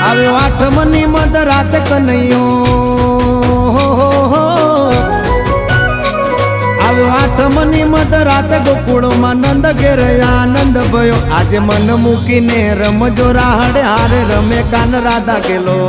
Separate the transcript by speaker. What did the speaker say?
Speaker 1: આવ્યો આઠમની મધ રાત કનૈયો, આવ્યો આઠમની મધ રાત ગોકુળમાં નંદ ઘેર આનંદ ભયો. આજે મન મૂકીને રમજો રાહડે હારે રમે કાન રાધા કેલો.